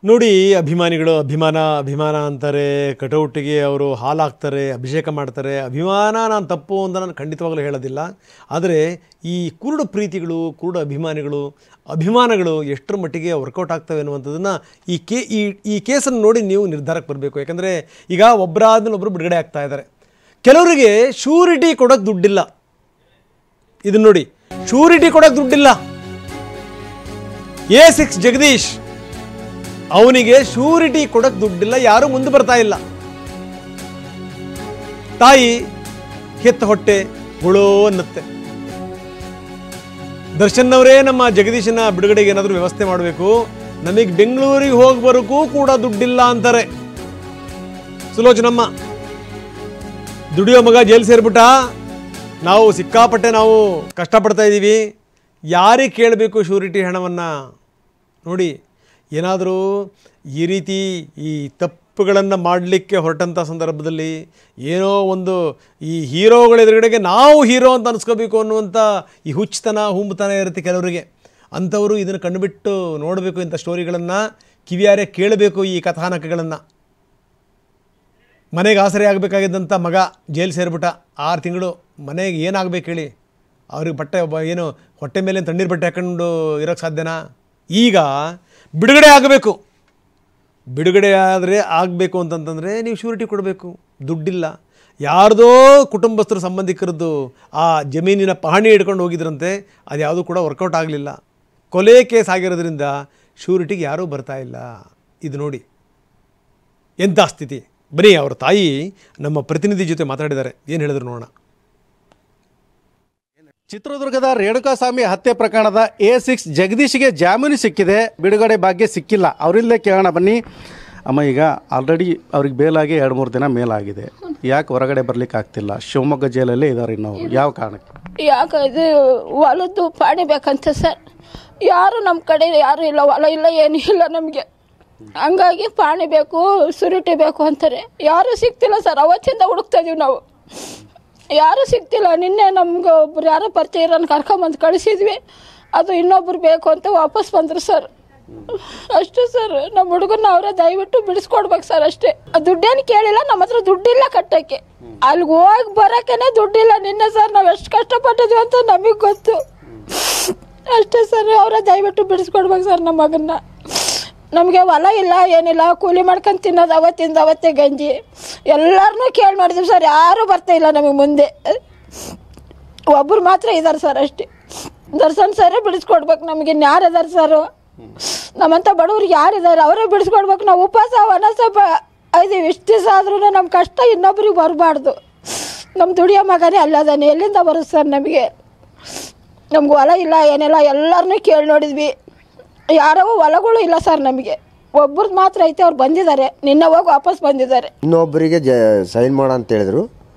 ನೋಡಿ ಅಭಿಮಾನಿಗಳು ಅಭಿಮಾನ ಅಂತಾರೆ, ಕಟೌಟಿಗೆ ಅವರು ಹಾಲು ಹಾಕ್ತಾರೆ, ಅಭಿಷೇಕ ಮಾಡ್ತಾರೆ. ಅಭಿಮಾನ ನಾನು ತಪ್ಪು ಅಂತ ನಾನು ಖಂಡಿತವಾಗಲೂ ಹೇಳೋದಿಲ್ಲ. ಆದರೆ ಈ ಕುರುಡು ಪ್ರೀತಿಗಳು, ಕುರುಡು ಅಭಿಮಾನಗಳು ಎಷ್ಟರ ಮಟ್ಟಿಗೆ ವರ್ಕೌಟ್ ಆಗ್ತವೆ ಅನ್ನುವಂಥದ್ದನ್ನು ಈ ಕೇಸನ್ನು ನೋಡಿ ನೀವು ನಿರ್ಧಾರಕ್ಕೆ ಬರಬೇಕು. ಯಾಕಂದರೆ ಈಗ ಒಬ್ಬರಾದ್ಮೇಲೆ ಒಬ್ಬರು ಬಿಡುಗಡೆ ಆಗ್ತಾ ಇದ್ದಾರೆ. ಕೆಲವರಿಗೆ ಶ್ಯೂರಿಟಿ ಕೊಡೋಕ್ಕೆ ದುಡ್ಡಿಲ್ಲ. ಇದನ್ನು ನೋಡಿ, ಶ್ಯೂರಿಟಿ ಕೊಡೋಕ್ಕೆ ದುಡ್ಡಿಲ್ಲ. A6 ಜಗದೀಶ್ ಅವನಿಗೆ ಶ್ಯೂರಿಟಿ ಕೊಡಕ್ಕೆ ದುಡ್ಡಿಲ್ಲ, ಯಾರೂ ಮುಂದೆ ಬರ್ತಾ ಇಲ್ಲ. ತಾಯಿ ಹೆತ್ತ ಹೊಟ್ಟೆ ಹುಳೋ ಅನ್ನತ್ತೆ. ದರ್ಶನ್ ಅವರೇ ನಮ್ಮ ಜಗದೀಶನ ಬಿಡುಗಡೆಗೆ ಏನಾದರೂ ವ್ಯವಸ್ಥೆ ಮಾಡಬೇಕು, ನಮಗೆ ಬೆಂಗಳೂರಿಗೆ ಹೋಗಿ ಬರೋಕ್ಕೂ ಕೂಡ ದುಡ್ಡಿಲ್ಲ ಅಂತಾರೆ. ಸುಲೋಚನಮ್ಮ ದುಡಿಯೋ ಮಗ ಜೈಲು ಸೇರಿಬಿಟ್ಟ, ನಾವು ಸಿಕ್ಕಾಪಟ್ಟೆ ನಾವು ಕಷ್ಟಪಡ್ತಾ ಇದ್ದೀವಿ, ಯಾರಿಗೆ ಕೇಳಬೇಕು ಶ್ಯೂರಿಟಿ ಹಣವನ್ನು? ನೋಡಿ, ಏನಾದರೂ ಈ ರೀತಿ ಈ ತಪ್ಪುಗಳನ್ನು ಮಾಡಲಿಕ್ಕೆ ಹೊರಟಂಥ ಸಂದರ್ಭದಲ್ಲಿ ಏನೋ ಒಂದು ಈ ಹೀರೋಗಳ ಎದುರುಗಡೆಗೆ ನಾವು ಹೀರೋ ಅಂತ ಅನಿಸ್ಕೋಬೇಕು ಅನ್ನುವಂಥ ಈ ಹುಚ್ಚತನ ಹುಂಬತನ ಇರುತ್ತೆ ಕೆಲವರಿಗೆ. ಅಂಥವರು ಇದನ್ನು ಕಂಡುಬಿಟ್ಟು ನೋಡಬೇಕು, ಇಂಥ ಸ್ಟೋರಿಗಳನ್ನು ಕಿವಿಯಾರೆ ಕೇಳಬೇಕು, ಈ ಕಥಾನಕಗಳನ್ನು. ಮನೆಗೆ ಆಸರೆ ಆಗಬೇಕಾಗಿದ್ದಂಥ ಮಗ ಜೈಲು ಸೇರಿಬಿಟ್ಟ, 6 ತಿಂಗಳು. ಮನೆಗೆ ಏನಾಗಬೇಕು ಹೇಳಿ? ಅವ್ರಿಗೆ ಬಟ್ಟೆ ಏನು ಹೊಟ್ಟೆ ಮೇಲೆ ತಣ್ಣೀರು ಬಟ್ಟೆ ಹಾಕೊಂಡು ಇರೋಕ್ಕೆ ಸಾಧ್ಯನಾ? ಈಗ ಬಿಡುಗಡೆ ಆಗಬೇಕು. ಬಿಡುಗಡೆ ಆದರೆ ಆಗಬೇಕು ಅಂತಂತಂದರೆ ನೀವು ಶ್ಯೂರಿಟಿ ಕೊಡಬೇಕು. ದುಡ್ಡಿಲ್ಲ. ಯಾರ್ದೋ ಕುಟುಂಬಸ್ಥರು ಸಂಬಂಧಿಕರದ್ದು ಆ ಜಮೀನಿನ ಪಹಣಿ ಹಿಡ್ಕೊಂಡು ಹೋಗಿದ್ರಂತೆ, ಅದು ಯಾವುದೂ ಕೂಡ ವರ್ಕೌಟ್ ಆಗಲಿಲ್ಲ. ಕೊಲೆ ಕೇಸ್ ಆಗಿರೋದ್ರಿಂದ ಶ್ಯೂರಿಟಿಗೆ ಯಾರೂ ಬರ್ತಾ ಇಲ್ಲ. ಇದು ನೋಡಿ ಎಂಥ ಸ್ಥಿತಿ. ಬನ್ನಿ, ಅವರ ತಾಯಿ ನಮ್ಮ ಪ್ರತಿನಿಧಿ ಜೊತೆ ಮಾತಾಡಿದ್ದಾರೆ, ಏನು ಹೇಳಿದ್ರು ನೋಡೋಣ. ಚಿತ್ರದುರ್ಗದ ರೇಣುಕಾಸ್ವಾಮಿ ಹತ್ಯೆ ಪ್ರಕರಣದ A6 ಜಗದೀಶ್ಗೆ ಜಾಮೀನು ಸಿಕ್ಕಿದೆ, ಬಿಡುಗಡೆ ಭಾಗ್ಯ ಸಿಕ್ಕಿಲ್ಲ. ಅವರಿಲ್ಲೇ ಕೇಳೋಣ ಬನ್ನಿ. ಅಮ್ಮ, ಈಗ ಆಲ್ರೆಡಿ ಅವ್ರಿಗೆ ಬೇಲಾಗಿ 2-3 ದಿನ ಮೇಲಾಗಿದೆ, ಯಾಕೆ ಹೊರಗಡೆ ಬರ್ಲಿಕ್ಕೆ ಆಗ್ತಿಲ್ಲ? ಶಿವಮೊಗ್ಗ ಜೈಲಲ್ಲೇ ಇದ್ದಾರೆ ಇನ್ನು, ಯಾವ ಕಾರಣಕ್ಕೆ? ಯಾಕೆ ಇದು ಹೊಲದ್ದು ಪಾಣಿ ಬೇಕಂತ ಸರ್, ಯಾರು ನಮ್ಮ ಕಡೆ ಯಾರು ಇಲ್ಲ, ಹೊಲ ಇಲ್ಲ, ಏನೂ ಇಲ್ಲ ನಮಗೆ. ಹಂಗಾಗಿ ಪಾಣಿ ಬೇಕು, ಸುರಿಟಿ ಬೇಕು ಅಂತಾರೆ. ಯಾರೂ ಸಿಗ್ತಿಲ್ಲ ಸರ್, ಅವತ್ತಿಂದ ಹುಡುಕ್ತಾ ಇದೀವಿ ನಾವು, ಯಾರೂ ಸಿಗ್ತಿಲ್ಲ. ನಿನ್ನೆ ನಮ್ಗೆ ಒಬ್ರು ಯಾರೋ ಪರಿಚಯ ಇರೋನ್ ಕರ್ಕೊಂಬಂದು ಕಳಿಸಿದ್ವಿ, ಅದು ಇನ್ನೊಬ್ರು ಬೇಕು ಅಂತ ವಾಪಸ್ ಬಂದರು ಸರ್. ಅಷ್ಟೇ ಸರ್, ನಮ್ಮ ಹುಡುಗನ ಅವರೇ ದಯವಿಟ್ಟು ಬಿಡಿಸ್ಕೊಡ್ಬೇಕು ಸರ್, ಅಷ್ಟೇ. ದುಡ್ಡೇನು ಕೇಳಿಲ್ಲ, ನಮ್ಮ ಹತ್ರ ದುಡ್ಡಿಲ್ಲ ಕಟ್ಟಕ್ಕೆ, ಅಲ್ಲಿಗೆ ಹೋಗಿ ಬರೋಕ್ಕೇನೆ ದುಡ್ಡಿಲ್ಲ. ನಿನ್ನೆ ಸರ್ ನಾವು ಎಷ್ಟು ಕಷ್ಟಪಟ್ಟಿದ್ವಿ ಅಂತ ನಮಗೆ ಗೊತ್ತು. ಅಷ್ಟೇ ಸರ್, ಅವರೇ ದಯವಿಟ್ಟು ಬಿಡಿಸ್ಕೊಡ್ಬೇಕು ಸರ್ ನಮ್ಮ ಮಗನ್ನ. ನಮಗೆ ಹೊಲ ಇಲ್ಲ, ಏನಿಲ್ಲ, ಕೂಲಿ ಮಾಡ್ಕೊಂಡು ತಿನ್ನೋದು, ಅವತ್ತಿಂದ ಅವತ್ತೇ ಗಂಜಿ. ಎಲ್ಲರನ್ನೂ ಕೇಳಿ ಮಾಡಿದ್ವಿ ಸರ್, ಯಾರೂ ಬರ್ತಾ ಇಲ್ಲ ನಮಗೆ ಮುಂದೆ. ಒಬ್ಬರು ಮಾತ್ರ ಇದ್ದಾರೆ ಸರ್, ಅಷ್ಟೇ. ದರ್ಶನ್ ಸರೇ ಬಿಡಿಸ್ಕೊಡ್ಬೇಕು ನಮಗೆ. ಇನ್ಯಾರು ಇದ್ದಾರೆ ಸರ್? ನಮ್ಮಂಥ ಬಡವ್ರಿಗೆ ಯಾರಿದ್ದಾರೆ? ಅವರೇ ಬಿಡಿಸ್ಕೊಡ್ಬೇಕು. ನಾವು ಉಪವಾಸ ವನಸ ಇದೀವಿ, ಇಷ್ಟು ದಿವಸ ಆದ್ರೂ ನಮ್ಮ ಕಷ್ಟ ಇನ್ನೊಬ್ರಿಗೆ ಬರಬಾರ್ದು. ನಮ್ಮ ದುಡಿಯೋ ಮಗನೇ ಅಲ್ಲದಾನೆ, ಎಲ್ಲಿಂದ ಬರುತ್ತೆ ಸರ್ ನಮಗೆ? ನಮ್ಗೆ ಹೊಲ ಇಲ್ಲ, ಏನಿಲ್ಲ, ಎಲ್ಲರನ್ನೂ ಕೇಳಿ ನೋಡಿದ್ವಿ, ಯಾರೋ ಹೊಲಗಳು ಇಲ್ಲ ಸರ್ ನಮಗೆ. ಒಬ್ಬರದ್ದು ಮಾತ್ರ ಐತೆ, ಅವ್ರು ಬಂದಿದ್ದಾರೆ, ನಿನ್ನೆ ಹೋಗಿ ವಾಪಸ್ ಬಂದಿದ್ದಾರೆ. ಇನ್ನೊಬ್ಬರಿಗೆ ಸೈನ್ ಮಾಡ ಅಂತ ಹೇಳಿದ್ರು,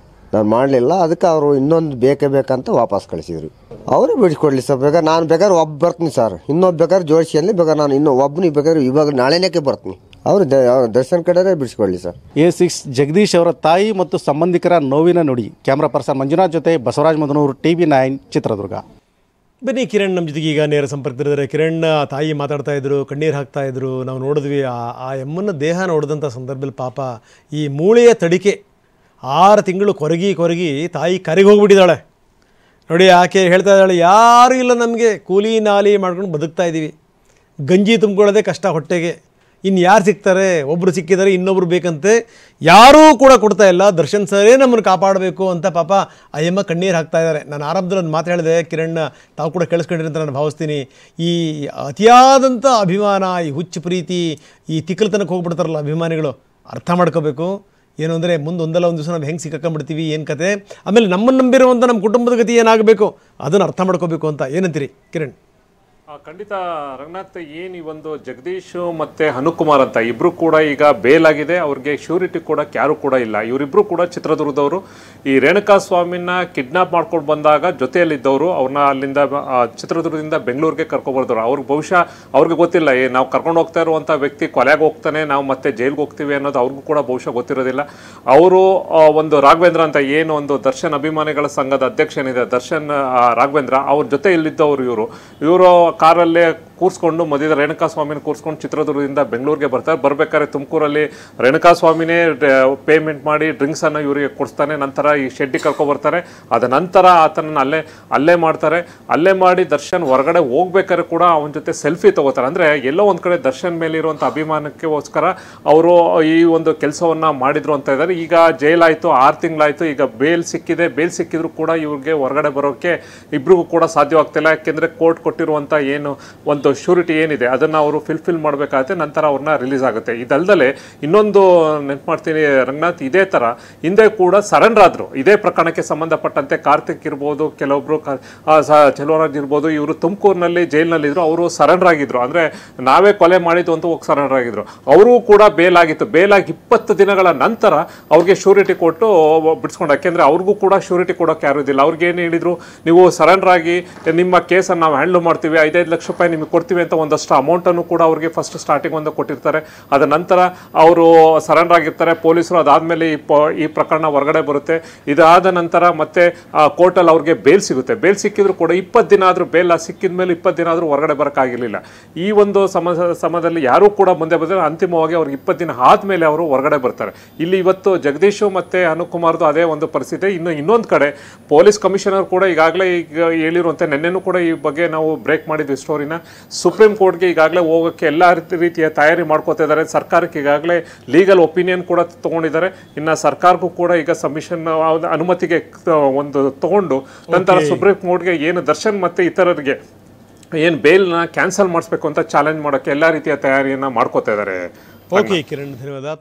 ನಾನು ಮಾಡಲಿಲ್ಲ. ಅದಕ್ಕೆ ಅವರು ಇನ್ನೊಂದು ಬೇಕಂತ ವಾಪಸ್ ಕಳಿಸಿದ್ರು. ಅವರೇ ಬಿಡಿಸ್ಕೊಡ್ಲಿ ಸರ್. ಬೇಕಾದ್ರೆ ನಾನು ಬೇಕಾದ್ರೆ ಒಬ್ಬ ಬರ್ತೀನಿ ಸರ್, ಇನ್ನೊಬ್ಬ ಬೇಕಾದ್ರೆ ಜೋಡಿಸಿ ಅಲ್ಲಿ ಬೇಕಾದ್ರೆ ನಾನು ಇನ್ನೂ ಒಬ್ಬನಿಗೆ ಬೇಕಾದ್ರೆ ಇವಾಗ ನಾಳೆನೇಕೆ ಬರ್ತೀನಿ. ಅವರು ದರ್ಶನ್ ಕಡೆ ಬಿಡಿಸ್ಕೊಡ್ಲಿ ಸರ್. A6 ಜಗದೀಶ್ ಅವರ ತಾಯಿ ಮತ್ತು ಸಂಬಂಧಿಕರ ನೋವಿನ ನುಡಿ. ಕ್ಯಾಮ್ರಾ ಪರ್ಸನ್ ಮಂಜುನಾಥ್ ಜೊತೆ ಬಸವರಾಜ್ ಮದನೂರು, TV9 ಚಿತ್ರದುರ್ಗ. ಬನ್ನಿ, ಕಿರಣ್ ನಮ್ಮ ಜೊತೆಗೆ ಈಗ ನೇರ ಸಂಪರ್ಕದಲ್ಲಿದ್ದಾರೆ. ಕಿರಣ್, ತಾಯಿ ಮಾತಾಡ್ತಾ ಇದ್ರು, ಕಣ್ಣೀರು ಹಾಕ್ತಾ ಇದ್ರು, ನಾವು ನೋಡಿದ್ವಿ. ಆ ಎಮ್ಮನ ದೇಹ ನೋಡಿದಂಥ ಸಂದರ್ಭದಲ್ಲಿ ಪಾಪ ಈ ಮೂಳೆಯ ತಡಿಕೆ 6 ತಿಂಗಳು ಕೊರಗಿ ತಾಯಿ ಕರೆಗೆ ಹೋಗ್ಬಿಟ್ಟಿದ್ದಾಳೆ. ನೋಡಿ, ಆಕೆ ಹೇಳ್ತಾ ಇದ್ದಾಳೆ, ಯಾರೂ ಇಲ್ಲ ನಮಗೆ, ಕೂಲಿ ನಾಲಿ ಮಾಡ್ಕೊಂಡು ಬದುಕ್ತಾ ಇದ್ದೀವಿ, ಗಂಜಿ ತುಂಬ್ಕೊಳ್ಳೋದೇ ಕಷ್ಟ ಹೊಟ್ಟೆಗೆ, ಇನ್ನು ಯಾರು ಸಿಗ್ತಾರೆ? ಒಬ್ಬರು ಸಿಕ್ಕಿದ್ದಾರೆ, ಇನ್ನೊಬ್ರು ಬೇಕಂತೆ, ಯಾರೂ ಕೂಡ ಕೊಡ್ತಾ ಇಲ್ಲ. ದರ್ಶನ್ ಸರೇ ನಮ್ಮನ್ನು ಕಾಪಾಡಬೇಕು ಅಂತ ಪಾಪ ಅಯ್ಯಮ್ಮ ಕಣ್ಣೀರು ಹಾಕ್ತಾ ಇದ್ದಾರೆ. ನಾನು ಆರಂಭದಲ್ಲಿ ಒಂದು ಮಾತು ಹೇಳಿದೆ, ಕಿರಣ್ ತಾವು ಕೂಡ ಕೇಳಿಸ್ಕೊಂಡಿರಿ ಅಂತ ನಾನು ಭಾವಿಸ್ತೀನಿ. ಈ ಅತಿಯಾದಂಥ ಅಭಿಮಾನ, ಈ ಹುಚ್ಚು ಪ್ರೀತಿ, ಈ ತಿಕ್ಕಲ್ತನಕ್ಕೆ ಹೋಗ್ಬಿಡ್ತಾರಲ್ಲ ಅಭಿಮಾನಿಗಳು, ಅರ್ಥ ಮಾಡ್ಕೋಬೇಕು. ಏನು ಅಂದರೆ ಮುಂದೆ ಒಂದಲ್ಲ ಒಂದು ದಿವಸ ನಾವು ಹೆಂಗೆ ಸಿಕ್ಕಾಕೊಂಡ್ಬಿಡ್ತೀವಿ, ಏನು ಕತೆ, ಆಮೇಲೆ ನಮ್ಮನ್ನು ನಂಬಿರುವಂಥ ನಮ್ಮ ಕುಟುಂಬದ ಗತಿ ಏನಾಗಬೇಕು ಅದನ್ನು ಅರ್ಥ ಮಾಡ್ಕೋಬೇಕು ಅಂತ. ಏನಂತೀರಿ ಕಿರಣ್? ಖಂಡಿತ ರಂಗನಾಥ್, ಏನು ಈ ಒಂದು ಜಗದೀಶ್ ಮತ್ತು ಅನುಕುಮಾರ್ ಅಂತ ಇಬ್ಬರು ಕೂಡ ಈಗ ಬೇಲಾಗಿದೆ, ಅವ್ರಿಗೆ ಶ್ಯೂರಿಟಿ ಕೊಡೋಕ್ಕೆ ಯಾರು ಕೂಡ ಇಲ್ಲ. ಇವರಿಬ್ಬರು ಕೂಡ ಚಿತ್ರದುರ್ಗದವರು. ಈ ರೇಣುಕಾಸ್ವಾಮಿನ ಕಿಡ್ನಾಪ್ ಮಾಡ್ಕೊಂಡು ಬಂದಾಗ ಜೊತೆಯಲ್ಲಿದ್ದವರು, ಅವ್ರನ್ನ ಅಲ್ಲಿಂದ ಚಿತ್ರದುರ್ಗದಿಂದ ಬೆಂಗಳೂರಿಗೆ ಕರ್ಕೊಬರ್ದವ್ರು. ಅವ್ರಿಗೆ ಬಹುಶಃ ಅವ್ರಿಗೆ ಗೊತ್ತಿಲ್ಲ, ನಾವು ಕರ್ಕೊಂಡು ಹೋಗ್ತಾ ಇರುವಂಥ ವ್ಯಕ್ತಿ ಕೊಲೆಗೆ ಹೋಗ್ತಾನೆ, ನಾವು ಮತ್ತೆ ಜೈಲ್ಗೆ ಹೋಗ್ತೀವಿ ಅನ್ನೋದು ಅವ್ರಿಗೂ ಕೂಡ ಬಹುಶಃ ಗೊತ್ತಿರೋದಿಲ್ಲ. ಅವರು ಒಂದು ರಾಘವೇಂದ್ರ ಅಂತ ಏನು ಒಂದು ದರ್ಶನ್ ಅಭಿಮಾನಿಗಳ ಸಂಘದ ಅಧ್ಯಕ್ಷನಿದೆ, ದರ್ಶನ್ ರಾಘವೇಂದ್ರ, ಅವ್ರ ಜೊತೆ ಇಲ್ಲಿದ್ದವರು ಇವರು ಕಾರಲ್ಲೇ ಕೂರಿಸ್ಕೊಂಡು ಮಧ್ಯದ ರೇಣುಕಾ ಸ್ವಾಮಿನ ಕೂರಿಸ್ಕೊಂಡು ಚಿತ್ರದುರ್ಗದಿಂದ ಬೆಂಗಳೂರಿಗೆ ಬರ್ತಾರೆ. ಬರ್ಬೇಕಾದ್ರೆ ತುಮಕೂರಲ್ಲಿ ರೇಣುಕಾ ಸ್ವಾಮಿನೇ ಪೇಮೆಂಟ್ ಮಾಡಿ ಡ್ರಿಂಕ್ಸನ್ನು ಇವರಿಗೆ ಕೊಡಿಸ್ತಾನೆ. ನಂತರ ಈ ಶೆಡ್ಡಿ ಕರ್ಕೊಬರ್ತಾರೆ. ಅದ ನಂತರ ಆತನನ್ನು ಅಲ್ಲೇ ಮಾಡ್ತಾರೆ. ಅಲ್ಲೇ ಮಾಡಿ ದರ್ಶನ್ ಹೊರಗಡೆ ಹೋಗ್ಬೇಕಾದ್ರೆ ಕೂಡ ಅವನ ಜೊತೆ ಸೆಲ್ಫಿ ತಗೋತಾರೆ. ಅಂದರೆ ಎಲ್ಲೋ ಒಂದು ಕಡೆ ದರ್ಶನ್ ಮೇಲೆ ಇರುವಂಥ ಅಭಿಮಾನಕ್ಕೋಸ್ಕರ ಅವರು ಈ ಒಂದು ಕೆಲಸವನ್ನು ಮಾಡಿದ್ರು ಅಂತ ಇದ್ದಾರೆ. ಈಗ ಜೈಲಾಯಿತು, 6 ತಿಂಗಳಾಯಿತು. ಈಗ ಬೇಲ್ ಸಿಕ್ಕಿದೆ. ಬೇಲ್ ಸಿಕ್ಕಿದ್ರು ಕೂಡ ಇವ್ರಿಗೆ ಹೊರಗಡೆ ಬರೋಕ್ಕೆ ಇಬ್ರಿಗೂ ಕೂಡ ಸಾಧ್ಯವಾಗ್ತಿಲ್ಲ. ಯಾಕೆಂದರೆ ಕೋರ್ಟ್ ಕೊಟ್ಟಿರುವಂಥ ಏನು ಒಂದು ಶ್ಯೂರಿಟಿ ಏನಿದೆ ಅದನ್ನು ಅವರು ಫಿಲ್ ಮಾಡಬೇಕಾಗುತ್ತೆ. ನಂತರ ಅವ್ರನ್ನ ರಿಲೀಸ್ ಆಗುತ್ತೆ. ಇದಲ್ದಲೆ ಇನ್ನೊಂದು ನೆನ್ಪು ಮಾಡ್ತೀನಿ ರಂಗನಾಥ್, ಇದೇ ಥರ ಹಿಂದೆ ಕೂಡ ಸರೆಂಡರ್ ಆದರು. ಇದೇ ಪ್ರಕರಣಕ್ಕೆ ಸಂಬಂಧಪಟ್ಟಂತೆ ಕಾರ್ತಿಕ್ ಇರ್ಬೋದು, ಕೆಲವೊಬ್ರು ಚೆಲುವರಾಜ್ ಇರ್ಬೋದು, ಇವರು ತುಮಕೂರಿನಲ್ಲಿ ಜೈಲಿನಲ್ಲಿದ್ದರು. ಅವರು ಸರೆಂಡರ್ ಆಗಿದ್ರು. ಅಂದರೆ ನಾವೇ ಕೊಲೆ ಮಾಡಿದ್ದು ಅಂತ ಹೋಗಿ ಸರೆಂಡರ್ ಆಗಿದ್ರು. ಅವರು ಕೂಡ ಬೇಲ್ ಆಗಿತ್ತು. ಬೇಲಾಗಿ 20 ದಿನಗಳ ನಂತರ ಅವ್ರಿಗೆ ಶ್ಯೂರಿಟಿ ಕೊಟ್ಟು ಬಿಡಿಸ್ಕೊಂಡು, ಯಾಕೆಂದರೆ ಅವ್ರಿಗೂ ಕೂಡ ಶ್ಯೂರಿಟಿ ಕೊಡೋಕೆ ಯಾರು ಇದ್ದಿಲ್ಲ. ಅವ್ರಿಗೆ ಏನು ಹೇಳಿದ್ರು, ನೀವು ಸರೆಂಡರ್ ಆಗಿ ನಿಮ್ಮ ಕೇಸನ್ನು ನಾವು ಹ್ಯಾಂಡ್ಲ್ ಮಾಡ್ತೀವಿ, 5-5 ಲಕ್ಷ ರೂಪಾಯಿ ನಿಮಗೆ ಕೊಡ್ತೀವಿ ಅಂತ ಒಂದಷ್ಟು ಅಮೌಂಟನ್ನು ಕೂಡ ಅವ್ರಿಗೆ ಫಸ್ಟ್ ಸ್ಟಾರ್ಟಿಂಗ್ ಒಂದು ಕೊಟ್ಟಿರ್ತಾರೆ. ಅದ ನಂತರ ಅವರು ಸರೆಂಡರ್ ಆಗಿರ್ತಾರೆ ಪೊಲೀಸರು. ಅದಾದಮೇಲೆ ಈ ಪ್ರಕರಣ ಹೊರಗಡೆ ಬರುತ್ತೆ. ಇದಾದ ನಂತರ ಮತ್ತೆ ಕೋರ್ಟಲ್ಲಿ ಅವ್ರಿಗೆ ಬೇಲ್ ಸಿಗುತ್ತೆ. ಬೇಲ್ ಸಿಕ್ಕಿದ್ರು ಕೂಡ 20 ದಿನ ಆದರೂ ಬೇಲ್ ಸಿಕ್ಕಿದ ಮೇಲೆ 20 ದಿನ ಆದರೂ ಹೊರಗಡೆ ಬರೋಕ್ಕಾಗಿರಲಿಲ್ಲ. ಈ ಒಂದು ಸಮಯದಲ್ಲಿ ಯಾರೂ ಕೂಡ ಮುಂದೆ ಬಂದರೆ ಅಂತಿಮವಾಗಿ ಅವ್ರಿಗೆ 20 ದಿನ ಆದಮೇಲೆ ಅವರು ಹೊರಗಡೆ ಬರ್ತಾರೆ. ಇಲ್ಲಿ ಇವತ್ತು ಜಗದೀಶು ಮತ್ತು ಅನುಕುಮಾರ್ದು ಅದೇ ಒಂದು ಪರಿಸ್ಥಿತಿ. ಇನ್ನೊಂದು ಕಡೆ ಪೊಲೀಸ್ ಕಮಿಷನರ್ ಕೂಡ ಈಗಾಗಲೇ ಹೇಳಿರುವಂತೆ, ನೆನ್ನೆನೂ ಕೂಡ ಈ ಬಗ್ಗೆ ನಾವು ಬ್ರೇಕ್ ಮಾಡಿದ್ವಿ ಸ್ಟೋರಿನ, ಸುಪ್ರೀಂ ಕೋರ್ಟ್ಗೆ ಈಗಾಗಲೇ ಹೋಗೋಕ್ಕೆ ಎಲ್ಲ ರೀತಿಯ ತಯಾರಿ ಮಾಡ್ಕೋತಾ ಇದ್ದಾರೆ. ಸರ್ಕಾರಕ್ಕೆ ಈಗಾಗಲೇ ಲೀಗಲ್ ಒಪಿನಿಯನ್ ಕೂಡ ತೊಗೊಂಡಿದ್ದಾರೆ. ಇನ್ನು ಸರ್ಕಾರಕ್ಕೂ ಕೂಡ ಈಗ ಸಬ್ಮಿಷನ್ ಅನುಮತಿಗೆ ಒಂದು ತಗೊಂಡು ನಂತರ ಸುಪ್ರೀಂ ಕೋರ್ಟ್ಗೆ ಏನು ದರ್ಶನ್ ಮತ್ತು ಇತರರಿಗೆ ಏನು ಬೇಲ್ನ ಕ್ಯಾನ್ಸಲ್ ಮಾಡಿಸ್ಬೇಕು ಅಂತ ಚಾಲೆಂಜ್ ಮಾಡೋಕ್ಕೆ ಎಲ್ಲ ರೀತಿಯ ತಯಾರಿಯನ್ನು ಮಾಡ್ಕೋತಾ ಇದ್ದಾರೆ. ಓಕೆ ಕಿರಣ್, ಧನ್ಯವಾದ.